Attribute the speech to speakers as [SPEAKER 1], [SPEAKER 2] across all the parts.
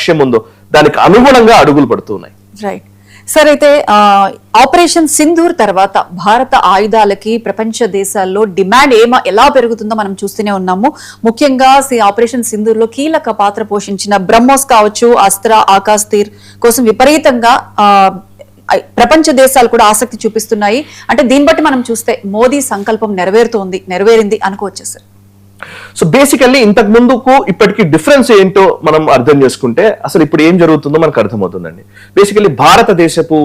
[SPEAKER 1] లక్ష్యం ఉందో దానికి అనుగుణంగా అడుగులు పడుతున్నాయి.
[SPEAKER 2] రైట్ సార్, అయితే ఆపరేషన్ సింధూర్ తర్వాత భారత ఆయుధాలకి ప్రపంచ దేశాల్లో డిమాండ్ ఎలా పెరుగుతుందో మనం చూస్తూనే ఉన్నాము. ముఖ్యంగా ఆపరేషన్ సింధూర్ లో కీలక పాత్ర పోషించిన బ్రహ్మోస్ కావచ్చు, అస్త్ర, ఆకాశ్ తీర్ కోసం విపరీతంగా ప్రపంచ దేశాలు కూడా ఆసక్తి చూపిస్తున్నాయి. అంటే దీన్ని బట్టి మనం చూస్తే మోదీ సంకల్పం నెరవేరింది అనుకోవచ్చు సార్.
[SPEAKER 1] సో బేసికల్లీ ఇంతకు ముందుకు ఇప్పటికీ డిఫరెన్స్ ఏంటో మనం అర్థం చేసుకుంటే అసలు ఇప్పుడు ఏం జరుగుతుందో మనకు అర్థమవుతుందండి. బేసికల్లీ భారతదేశపు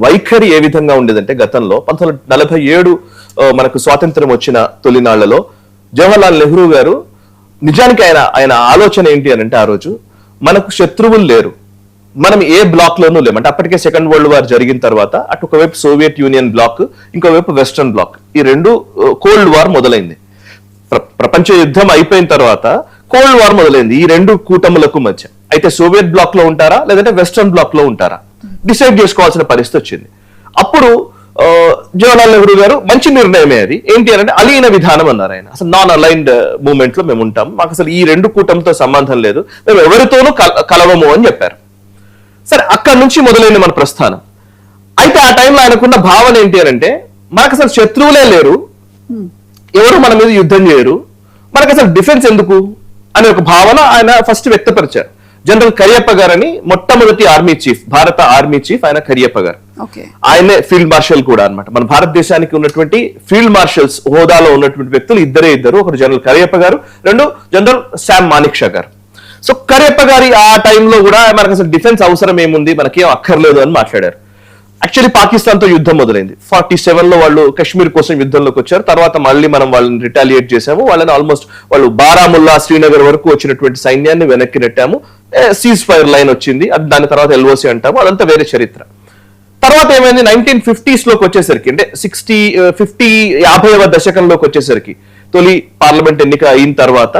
[SPEAKER 1] వైఖరి ఏ విధంగా ఉండేదంటే గతంలో 1947 మనకు స్వాతంత్రం వచ్చిన తొలినాళ్లలో జవహర్లాల్ నెహ్రూ గారు నిజానికి ఆయన ఆలోచన ఏంటి అని అంటే, ఆ రోజు మనకు శత్రువులు లేరు, మనం ఏ బ్లాక్ లోనూ లేము. అంటే అప్పటికే సెకండ్ వరల్డ్ వార్ జరిగిన తర్వాత అటు ఒకవైపు సోవియట్ యూనియన్ బ్లాక్, ఇంకోవైపు వెస్టర్న్ బ్లాక్, ఈ రెండు కోల్డ్ వార్ మొదలైంది. ప్రపంచ యుద్ధం అయిపోయిన తర్వాత కోల్డ్ వార్ మొదలైంది ఈ రెండు కూటములకు మధ్య. అయితే సోవియట్ బ్లాక్ లో ఉంటారా లేదంటే వెస్టర్న్ బ్లాక్ లో ఉంటారా డిసైడ్ చేసుకోవాల్సిన పరిస్థితి వచ్చింది. అప్పుడు జవహర్లాల్ నెహ్రూ గారు మంచి నిర్ణయమే అది. ఏంటి అంటే అలీన విధానం అన్నారు ఆయన. అసలు నాన్ అలైన్డ్ మూవ్మెంట్ లో మేము ఉంటాం, మాకు అసలు ఈ రెండు కూటమితో సంబంధం లేదు, మేము ఎవరితోనూ కలవము అని చెప్పారు. సరే, అక్కడి నుంచి మొదలైంది మన ప్రస్థానం. అయితే ఆ టైంలో ఆయనకున్న భావన ఏంటి అంటే, మనకు అసలు శత్రువులే లేరు, ఎవరు మన మీద యుద్ధం చేయరు, మనకు అసలు డిఫెన్స్ ఎందుకు అనే ఒక భావన ఆయన ఫస్ట్ వ్యక్తపరిచారు. జనరల్ కరియప్ప గారని మొట్టమొదటి ఆర్మీ చీఫ్, భారత ఆర్మీ చీఫ్ ఆయన కరియప్ప గారు. ఆయనే ఫీల్డ్ మార్షల్ కూడా అన్నమాట. మన భారతదేశానికి ఉన్నటువంటి ఫీల్డ్ మార్షల్స్ హోదాలో ఉన్నటువంటి వ్యక్తులు ఇద్దరు, ఒకరు జనరల్ కరియప్ప గారు, రెండు జనరల్ శామ్ మానిక్షా గారు. సో కరియప్ప గారి ఆ టైంలో కూడా మనకు అసలు డిఫెన్స్ అవసరం ఏముంది, మనకేం అక్కర్లేదు అని మాట్లాడారు. యాక్చువల్లీ పాకిస్తాన్ తో యుద్ధం మొదలైంది 47లో, వాళ్ళు కశ్మీర్ కోసం యుద్ధంలోకి వచ్చారు. తర్వాత మళ్ళీ మనం వాళ్ళని రిటాలియేట్ చేసాము, వాళ్ళని ఆల్మోస్ట్ వాళ్ళు బారాముల్లా, శ్రీనగర్ వరకు వచ్చినటువంటి సైన్యాన్ని వెనక్కి నెట్టాము. సీజ్ ఫైర్ లైన్ వచ్చింది, అది దాని తర్వాత ఎల్ఓసి అంటాము, అదంతా వేరే చరిత్ర. తర్వాత ఏమైంది 1950s లోకి వచ్చేసరికి, అంటే 50వ దశకంలోకి వచ్చేసరికి, తొలి పార్లమెంట్ ఎన్నిక అయిన తర్వాత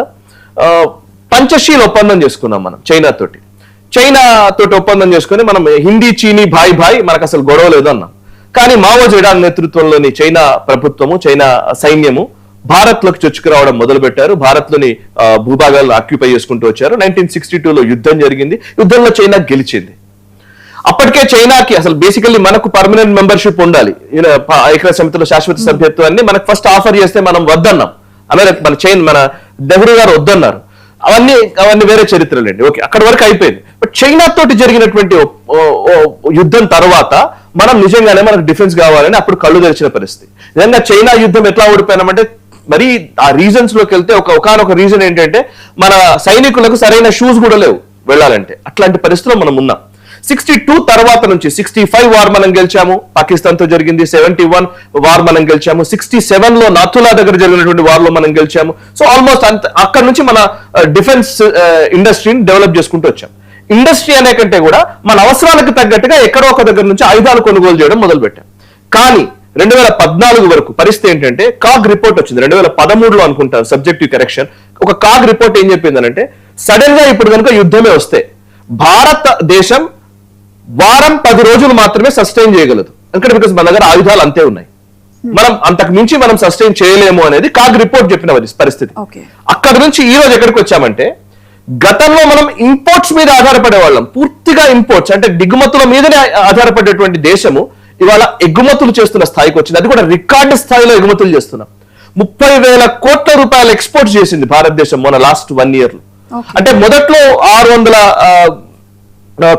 [SPEAKER 1] పంచశీల్ ఒప్పందం చేసుకున్నాం మనం చైనా తోటి ఒప్పందం చేసుకుని మనం హిందీ చీనీ భాయ్ మనకు అసలు గొడవ లేదు అన్నాం. కానీ మావో జెడాంగ్ నేతృత్వంలోని చైనా ప్రభుత్వము, చైనా సైన్యము భారత్ లోకి చొచ్చుకురావడం మొదలు పెట్టారు. భారత్ లోని భూభాగాలను ఆక్యుపై చేసుకుంటూ వచ్చారు. 1962లో యుద్ధం జరిగింది, యుద్ధంలో చైనా గెలిచింది. అప్పటికే చైనాకి అసలు బేసికల్లీ మనకు పర్మనెంట్ మెంబర్షిప్ ఉండాలి, ఐక్యరాజ్య సమితిలో శాశ్వత సభ్యత్వాన్ని మనకు ఫస్ట్ ఆఫర్ చేస్తే మనం వద్దన్నాం. మన నెహ్రూ గారు వద్దన్నారు. అవన్నీ వేరే చరిత్రలేండి. ఓకే, అక్కడ వరకు అయిపోయింది. బట్ చైనా తోటి జరిగినటువంటి యుద్ధం తర్వాత మనం నిజంగానే మనకు డిఫెన్స్ కావాలని అప్పుడు కళ్ళు తెరిచిన పరిస్థితి. నిజంగా చైనా యుద్ధం ఎట్లా ఓడిపోయినామంటే, మరి ఆ రీజన్స్ లోకి వెళ్తే ఒకనొక రీజన్ ఏంటంటే మన సైనికులకు సరైన షూస్ కూడా లేవు వెళ్ళాలంటే. అట్లాంటి పరిస్థితిలో మనం ఉన్నాం. 62 తర్వాత నుంచి 65 వార్ మనం గెలిచాము, పాకిస్తాన్ తో జరిగింది. 71 వార్ మనం గెలిచాము. 67లో నాథులా దగ్గర జరిగినటువంటి వార్ లో మనం గెలిచాము. సో ఆల్మోస్ట్ అక్కడ నుంచి మన డిఫెన్స్ ఇండస్ట్రీని డెవలప్ చేసుకుంటూ వచ్చాం. ఇండస్ట్రీ అనే కంటే కూడా మన అవసరాలకు తగ్గట్టుగా ఎక్కడో ఒక దగ్గర నుంచి ఆయుధాలు కొనుగోలు చేయడం మొదలు పెట్టాం. కానీ 2014 వరకు పరిస్థితి ఏంటంటే, కాగ్ రిపోర్ట్ వచ్చింది 2013లో అనుకుంటాను, సబ్జెక్టివ్ కరెక్షన్. ఒక కాగ్ రిపోర్ట్ ఏం చెప్పిందనంటే, సడన్ గా ఇప్పుడు కనుక యుద్ధమే వస్తే భారతదేశం వారం 10 రోజులు మాత్రమే సస్టైన్ చేయగలదు. ఎందుకంటే బికాస్ మన దగ్గర ఆయుధాలు అంతే ఉన్నాయి, మనం అంతకు మించి మనం సస్టైన్ చేయలేము అనేది కాగ్ రిపోర్ట్ చెప్పిన పరిస్థితి. అక్కడ నుంచి ఈ రోజు ఎక్కడికి వచ్చామంటే, గతంలో మనం ఇంపోర్ట్స్ మీద ఆధారపడే వాళ్ళం, పూర్తిగా ఇంపోర్ట్స్ అంటే దిగుమతుల మీదనే ఆధారపడేటువంటి దేశము ఇవాళ ఎగుమతులు చేస్తున్న స్థాయికి వచ్చింది. అది కూడా రికార్డు స్థాయిలో ఎగుమతులు చేస్తున్నాం. 30,000 కోట్ల రూపాయలు ఎక్స్పోర్ట్ చేసింది భారతదేశం మన లాస్ట్ 1 year లో. అంటే మొదట్లో 600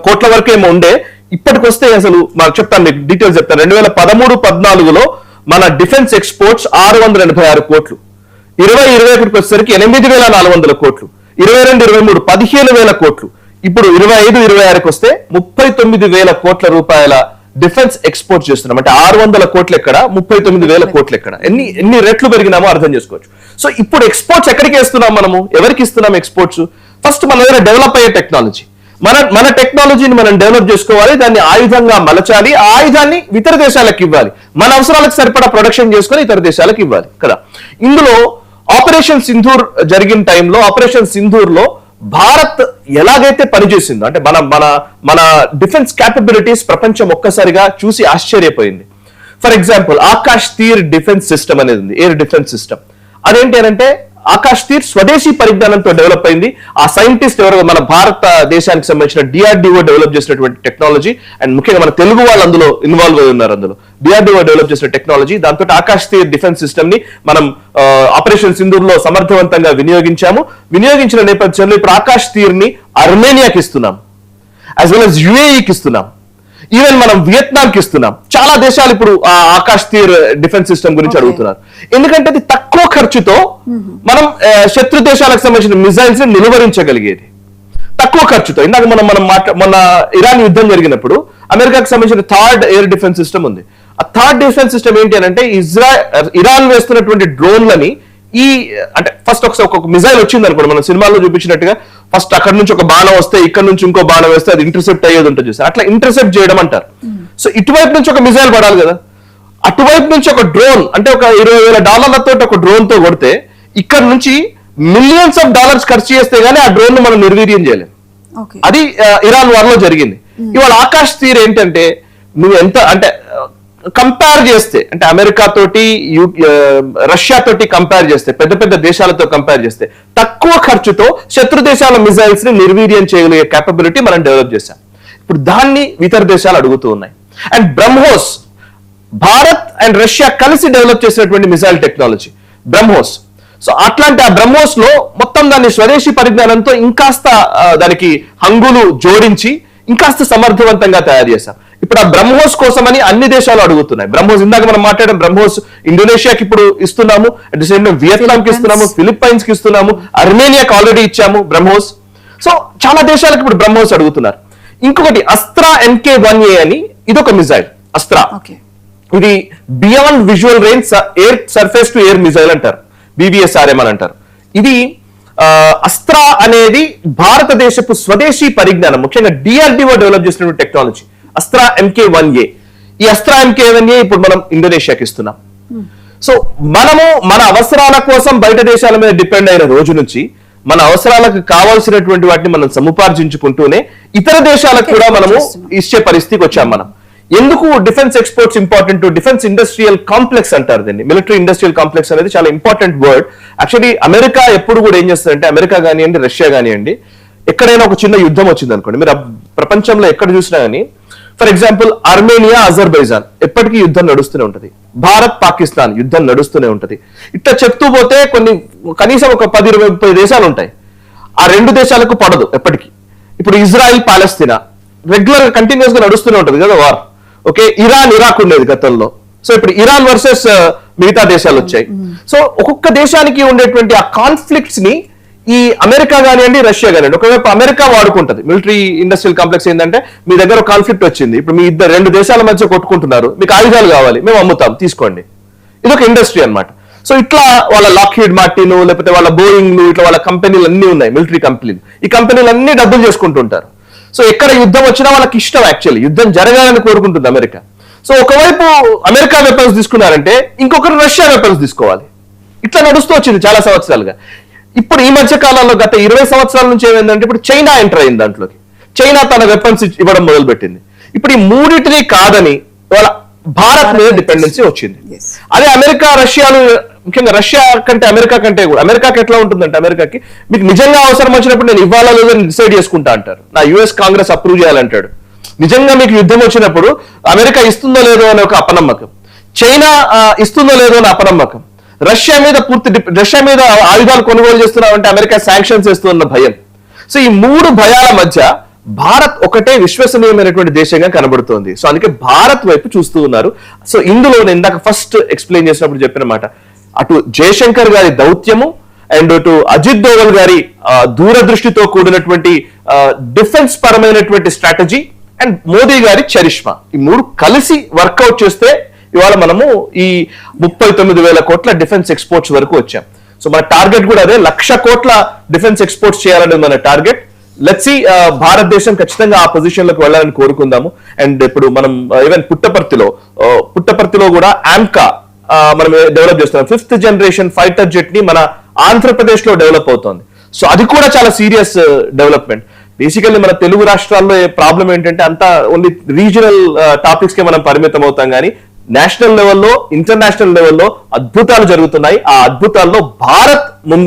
[SPEAKER 1] కోట్ల వరకు ఏమో ఉండే, ఇప్పటికి వస్తే అసలు మాకు చెప్తాను, మీకు డీటెయిల్స్ చెప్తాను. 2013-14లో మన డిఫెన్స్ ఎక్స్పోర్ట్స్ 686 కోట్లు, 2021కి వచ్చేసరికి 8,400 కోట్లు, 22-23 15,000 కోట్లు, ఇప్పుడు 25-26కి వస్తే 39,000 కోట్ల రూపాయల డిఫెన్స్ ఎక్స్పోర్ట్ చేస్తున్నాం. అంటే 600 కోట్లు ఎక్కడ, 39,000 కోట్లు ఎక్కడ, ఎన్ని రెట్లు పెరిగినామో అర్థం చేసుకోవచ్చు. సో ఇప్పుడు ఎక్స్పోర్ట్స్ ఎక్కడికి వేస్తున్నాం, మనము ఎవరికి ఇస్తున్నాం ఎక్స్పోర్ట్స్? ఫస్ట్ మన దగ్గర డెవలప్ అయ్యే టెక్నాలజీ, మన టెక్నాలజీని మనం డెవలప్ చేసుకోవాలి, దాన్ని ఆయుధంగా మలచాలి, ఆ ఆయుధాన్ని ఇతర దేశాలకు ఇవ్వాలి, మన అవసరాలకు సరిపడా ప్రొడక్షన్ చేసుకొని ఇతర దేశాలకు ఇవ్వాలి కదా. ఇందులో ఆపరేషన్ సింధూర్ జరిగిన టైంలో, ఆపరేషన్ సింధూర్ లో భారత్ ఎలాగైతే పనిచేసిందో, అంటే మన డిఫెన్స్ క్యాపబిలిటీస్ ప్రపంచం ఒక్కసారిగా చూసి ఆశ్చర్యపోయింది. For example Akashteer defence system అనేది ఉంది, ఎయిర్ డిఫెన్స్ సిస్టమ్. అదేంటి అంటే ఆకాష్ తీర్ స్వదేశీ పరిజ్ఞానంతో డెవలప్ అయింది. ఆ సైంటిస్ట్ ఎవరో మన భారతదేశానికి సంబంధించిన DRDO డెవలప్ చేసినటువంటి టెక్నాలజీ, అండ్ ముఖ్యంగా మన తెలుగు వాళ్ళు అందులో ఇన్వాల్వ్ అయి ఉన్నారు. అందులో DRDO డెవలప్ చేసిన టెక్నాలజీ, దాంతో ఆకాష్ తీర్ డిఫెన్స్ సిస్టమ్ ని మనం ఆపరేషన్ సింధూర్ లో సమర్థవంతంగా వినియోగించాము. వినియోగించిన నేపథ్యంలో ఇప్పుడు ఆకాష్ తీర్ ని అర్మేనియాకి ఇస్తున్నాం, యాజ్ వెల్ as UAEకి ఇస్తున్నాం, ఈవెన్ మనం వియత్నాంకి ఇస్తున్నాం. చాలా దేశాలు ఇప్పుడు ఆ ఆకాష్ తీర్ డిఫెన్స్ సిస్టమ్ గురించి అడుగుతున్నారు. ఎందుకంటే అది తక్కువ ఖర్చుతో మనం శత్రు దేశాలకు సంబంధించిన మిజైల్స్ ని నిలువరించగలిగేది తక్కువ ఖర్చుతో. ఇందాక మన ఇరాన్ యుద్ధం జరిగినప్పుడు అమెరికాకి సంబంధించిన థర్డ్ ఎయిర్ డిఫెన్స్ సిస్టమ్ ఉంది. ఆ థర్డ్ డిఫెన్స్ సిస్టమ్ ఏంటి అని అంటే ఇరాన్ వేస్తున్నటువంటి డ్రోన్లని అంటే ఫస్ట్ ఒక మిజైల్ వచ్చింది అనుకోండి, మనం సినిమాల్లో చూపించినట్టుగా ఫస్ట్ అక్కడ నుంచి ఒక బాణం వస్తే ఇక్కడ నుంచి ఇంకో బాణం వేస్తే అది ఇంటర్సెప్ట్ అయ్యేది ఉంటుంది చూసారు, అట్లా ఇంటర్సెప్ట్ చేయడం అంటారు. సో ఇటువైపు నుంచి ఒక మిజైల్ పడాలి కదా, అటువైపు నుంచి ఒక డ్రోన్ అంటే ఒక $20,000 ఒక డ్రోన్ తో కొడితే ఇక్కడ నుంచి మిలియన్స్ ఆఫ్ డాలర్స్ ఖర్చు చేస్తే గానీ ఆ డ్రోన్ ను మనం నిర్వీర్యం చేయలేం. అది ఇరాన్ వార్ లో జరిగింది. ఇవాళ ఆకాష్ తీర్ ఏంటంటే నువ్వు ఎంత అంటే కంపేర్ చేస్తే, అంటే అమెరికా తోటి రష్యా తోటి కంపేర్ చేస్తే, పెద్ద పెద్ద దేశాలతో కంపేర్ చేస్తే తక్కువ ఖర్చుతో శత్రు దేశాల మిజైల్స్ ని నిర్వీర్యం చేయగలిగే కేపబిలిటీ మనం డెవలప్ చేశాం. ఇప్పుడు దాన్ని ఇతర దేశాలు అడుగుతూ ఉన్నాయి. And BrahMos, Bharat and Russia కలిసి డెవలప్ చేసినటువంటి మిజైల్ టెక్నాలజీ బ్రహ్మోస్. సో అట్లాంటి ఆ బ్రహ్మోస్ లో మొత్తం దాన్ని స్వదేశీ పరిజ్ఞానంతో ఇంకాస్త దానికి హంగులు జోడించి ఇంకాస్త సమర్థవంతంగా తయారు చేశాం. ఇప్పుడు ఆ బ్రహ్మోస్ కోసమని అన్ని దేశాలు అడుగుతున్నాయి. బ్రహ్మోస్ ఇందాక మనం మాట్లాడడం, బ్రహ్మోస్ ఇండోనేషియాకి ఇప్పుడు ఇస్తున్నాము, at the same time Vietnam కి ఇస్తున్నాము, ఫిలిప్పైన్స్ కి ఇస్తున్నాము, అర్మేనియాకి ఆల్రెడీ ఇచ్చాము బ్రహ్మోస్. సో చాలా దేశాలకు ఇప్పుడు బ్రహ్మోస్ అడుగుతున్నారు. ఇంకొకటి అస్త్రా MK1A అని, ఇదొక మిజైల్ అస్త్రా. ఇది beyond visual range air surface to air missile అంటారు, BVSRM అని అంటారు. ఇది అస్త్రా అనేది భారతదేశపు స్వదేశీ పరిజ్ఞానం, ముఖ్యంగా DRDO డెవలప్ చేసినటువంటి టెక్నాలజీ అస్త్రా MK1A. ఈ అస్త్రా MK1A ఇప్పుడు మనం ఇండోనేషియాకి ఇస్తున్నాం. సో మనము మన అవసరాల కోసం బయట దేశాల మీద డిపెండ్ అయిన రోజు నుంచి మన అవసరాలకు కావాల్సినటువంటి వాటిని మనం సముపార్జించుకుంటూనే ఇతర దేశాలకు కూడా మనము ఇచ్చే పరిస్థితికి వచ్చాం. మనం ఎందుకు defence exports important, defence industrial complex అంటారు దీన్ని. మిలిటరీ ఇండస్ట్రియల్ కాంప్లెక్స్ అనేది చాలా ఇంపార్టెంట్ వర్డ్. యాక్చువల్లీ అమెరికా ఎప్పుడు కూడా ఏం చేస్తుందంటే, అమెరికా కానివ్వండి రష్యా కానివ్వండి, ఎక్కడైనా ఒక చిన్న యుద్ధం వచ్చింది అనుకోండి, మీరు ప్రపంచంలో ఎక్కడ చూసినా కానీ, ఫర్ ఎగ్జాంపుల్ అర్మేనియా అజర్బైజాన్ ఎప్పటికీ యుద్ధం నడుస్తూనే ఉంటది, భారత్ పాకిస్తాన్ యుద్ధం నడుస్తూనే ఉంటది. ఇట్లా చెప్తూ పోతే కనీసం ఒక 10-20 దేశాలు ఉంటాయి. ఆ రెండు దేశాలకు పడదు ఎప్పటికీ. ఇప్పుడు ఇజ్రాయిల్ పాలస్తీనా రెగ్యులర్ గా కంటిన్యూస్ గా నడుస్తూనే ఉంటది కదా వార్. ఓకే, ఇరాన్ ఇరాక్ ఉండేది గతంలో. సో ఇప్పుడు ఇరాన్ వర్సెస్ మిగతా దేశాలు వచ్చాయి. సో ఒక్కొక్క దేశానికి ఉండేటువంటి ఆ కాన్ఫ్లిక్ట్స్ ని ఈ అమెరికా కానివ్వండి రష్యా కానివ్వండి, ఒకవైపు అమెరికా వాడుకుంటది. మిలిటరీ ఇండస్ట్రియల్ కాంప్లెక్స్ ఏంటంటే, మీ దగ్గర కాన్ఫ్లిక్ట్ వచ్చింది, ఇప్పుడు మీ రెండు దేశాల మధ్య కొట్టుకుంటున్నారు, మీకు ఆయుధాలు కావాలి, మేము అమ్ముతాం తీసుకోండి. ఇది ఒక ఇండస్ట్రీ అన్నమాట. సో ఇట్లా వాళ్ళ లాక్హీడ్ మార్టిన్ లేకపోతే వాళ్ళ బోయింగ్ ఇట్లా వాళ్ళ కంపెనీలు అన్ని ఉన్నాయి, మిలిటరీ కంపెనీలు. ఈ కంపెనీలు అన్ని డబ్బులు చేసుకుంటుంటారు. సో ఎక్కడ యుద్ధం వచ్చినా వాళ్ళకి ఇష్టం, యాక్చువల్లీ యుద్ధం జరగాలని కోరుకుంటుంది అమెరికా. సో ఒకవైపు అమెరికా వెపన్స్ తీసుకున్నారంటే ఇంకొకరు రష్యా వెపన్స్ తీసుకోవాలి. ఇట్లా నడుస్తూ వచ్చింది చాలా సంవత్సరాలుగా. ఇప్పుడు ఈ మధ్య కాలంలో గత 20 సంవత్సరాల నుంచి ఏమైందంటే, ఇప్పుడు చైనా ఎంటర్ అయింది దాంట్లోకి. చైనా తన వెపన్స్ ఇవ్వడం మొదలు పెట్టింది. ఇప్పుడు ఈ మూడింటిని కాదని వాళ్ళ భారత్ మీద డిపెండెన్సీ వచ్చింది. అదే అమెరికా రష్యాలు, ముఖ్యంగా రష్యా కంటే అమెరికా కంటే కూడా, అమెరికాకి ఎట్లా ఉంటుందంటే, అమెరికాకి మీకు నిజంగా అవసరం వచ్చినప్పుడు నేను ఇవ్వాలా లేదో డిసైడ్ చేసుకుంటా అంటారు. నా US కాంగ్రెస్ అప్రూవ్ చేయాలంటాడు. నిజంగా మీకు యుద్ధం వచ్చినప్పుడు అమెరికా ఇస్తుందో లేదో అనే ఒక అపనమ్మకం, చైనా ఇస్తుందో లేదో అనే అపనమ్మకం, రష్యా మీద ఆయుధాలు కొనుగోలు చేస్తున్నామంటే అమెరికా శాంక్షన్స్ చేస్తున్న భయం. సో ఈ మూడు భయాల మధ్య భారత్ ఒకటే విశ్వసనీయమైనటువంటి దేశంగా కనబడుతోంది. సో అందుకే భారత్ వైపు చూస్తూ ఉన్నారు. సో ఇందులో నేను ఇందాక ఫస్ట్ ఎక్స్ప్లెయిన్ చేసినప్పుడు చెప్పిన మాట, అటు జయశంకర్ గారి దౌత్యము అండ్ అటు అజిత్ దోవల్ గారి దూరదృష్టితో కూడినటువంటి డిఫెన్స్ పరమైనటువంటి స్ట్రాటజీ అండ్ మోదీ గారి చరిష్మా, ఈ మూడు కలిసి వర్కౌట్ చేస్తే ఇవాళ మనము ఈ 39,000 కోట్ల డిఫెన్స్ ఎక్స్పోర్ట్స్ వరకు వచ్చాం. సో మన టార్గెట్ కూడా అదే, 1,00,000 కోట్ల డిఫెన్స్ ఎక్స్పోర్ట్స్ చేయాలనేది మన టార్గెట్. లెట్స్ సీ, భారతదేశం ఖచ్చితంగా ఆ పొజిషన్ లోకి వెళ్ళాలని కోరుకుందాము. అండ్ ఇప్పుడు మనం ఈవెన్ పుట్టపర్తిలో కూడా ఆమ్కా మనం డెవలప్ చేస్తున్నాం. 5th జనరేషన్ ఫైటర్ జెట్ ని మన ఆంధ్రప్రదేశ్ లో డెవలప్ అవుతోంది. సో అది కూడా చాలా సీరియస్ డెవలప్మెంట్. బేసికల్లీ మన తెలుగు రాష్ట్రాల్లో ప్రాబ్లం ఏంటంటే, అంతా ఓన్లీ రీజనల్ టాపిక్స్ కే మనం పరిమితం అవుతాం, కానీ నేషనల్ లెవెల్లో ఇంటర్నేషనల్ లెవెల్లో అద్భుతాలు జరుగుతున్నాయి. ఆ అద్భుతాల్లో భారత్ ముందంజ